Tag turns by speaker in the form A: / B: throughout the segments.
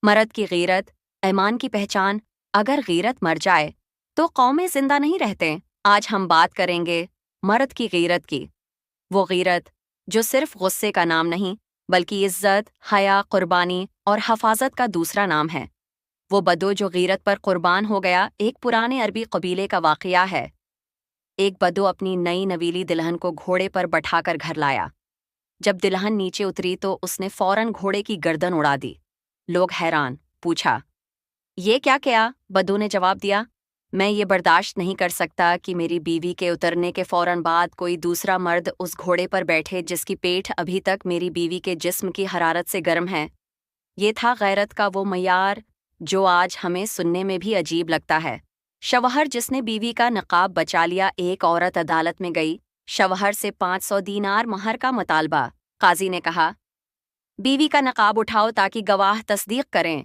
A: مرد کی غیرت، ایمان کی پہچان۔ اگر غیرت مر جائے تو قومیں زندہ نہیں رہتے۔ آج ہم بات کریں گے مرد کی غیرت کی، وہ غیرت جو صرف غصے کا نام نہیں بلکہ عزت، حیا، قربانی اور حفاظت کا دوسرا نام ہے۔ وہ بدو جو غیرت پر قربان ہو گیا ایک پرانے عربی قبیلے کا واقعہ ہے۔ ایک بدو اپنی نئی نویلی دلہن کو گھوڑے پر بٹھا کر گھر لایا۔ جب دلہن نیچے اتری تو اس نے فوراً گھوڑے کی گردن اڑا دی۔ لوگ حیران، پوچھا یہ کیا؟ بدو نے جواب دیا، میں یہ برداشت نہیں کر سکتا کہ میری بیوی کے اترنے کے فوراً بعد کوئی دوسرا مرد اس گھوڑے پر بیٹھے جس کی پیٹھ ابھی تک میری بیوی کے جسم کی حرارت سے گرم ہے۔ یہ تھا غیرت کا وہ معیار جو آج ہمیں سننے میں بھی عجیب لگتا ہے۔ شوہر جس نے بیوی کا نقاب بچا لیا۔ ایک عورت عدالت میں گئی، شوہر سے 500 دینار مہر کا مطالبہ۔ قاضی نے کہا، بیوی کا نقاب اٹھاؤ تاکہ گواہ تصدیق کریں۔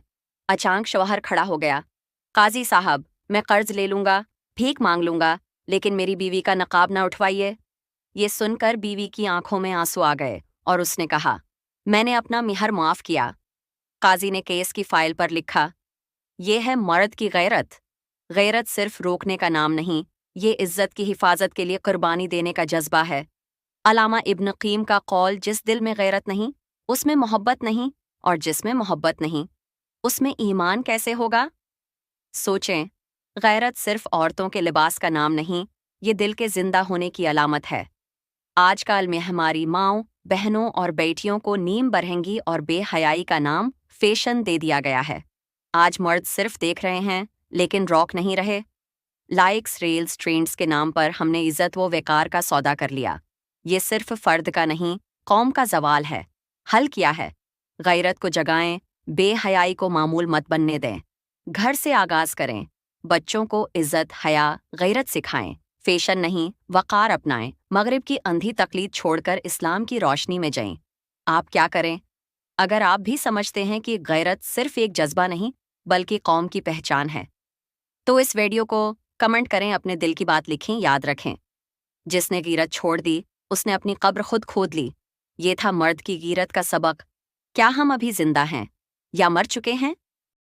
A: اچانک شوہر کھڑا ہو گیا، قاضی صاحب، میں قرض لے لوں گا، بھیک مانگ لوں گا، لیکن میری بیوی کا نقاب نہ اٹھوائیے۔ یہ سن کر بیوی کی آنکھوں میں آنسو آ گئے اور اس نے کہا، میں نے اپنا مہر معاف کیا۔ قاضی نے کیس کی فائل پر لکھا، یہ ہے مرد کی غیرت۔ غیرت صرف روکنے کا نام نہیں، یہ عزت کی حفاظت کے لیے قربانی دینے کا جذبہ ہے۔ علامہ ابن قیم کا قول، جس دل میں غیرت نہیں اس میں محبت نہیں، اور جس میں محبت نہیں اس میں ایمان کیسے ہوگا؟ سوچیں، غیرت صرف عورتوں کے لباس کا نام نہیں، یہ دل کے زندہ ہونے کی علامت ہے۔ آج کل میں ہماری ماؤں، بہنوں اور بیٹیوں کو نیم برہنگی اور بے حیائی کا نام فیشن دے دیا گیا ہے۔ آج مرد صرف دیکھ رہے ہیں لیکن روک نہیں رہے۔ لائکس، ریلز، ٹرینڈز کے نام پر ہم نے عزت و وقار کا سودا کر لیا۔ یہ صرف فرد کا نہیں، قوم کا زوال ہے۔ حل کیا ہے؟ غیرت کو جگائیں، بے حیائی کو معمول مت بننے دیں۔ گھر سے آغاز کریں، بچوں کو عزت، حیا، غیرت سکھائیں۔ فیشن نہیں، وقار اپنائیں۔ مغرب کی اندھی تقلید چھوڑ کر اسلام کی روشنی میں جائیں۔ آپ کیا کریں؟ اگر آپ بھی سمجھتے ہیں کہ غیرت صرف ایک جذبہ نہیں بلکہ قوم کی پہچان ہے تو اس ویڈیو کو کمنٹ کریں، اپنے دل کی بات لکھیں۔ یاد رکھیں، جس نے غیرت چھوڑ دی اس نے اپنی قبر خود کھود لی۔ یہ تھا مرد کی غیرت کا سبق۔ کیا ہم ابھی زندہ ہیں یا مر چکے ہیں؟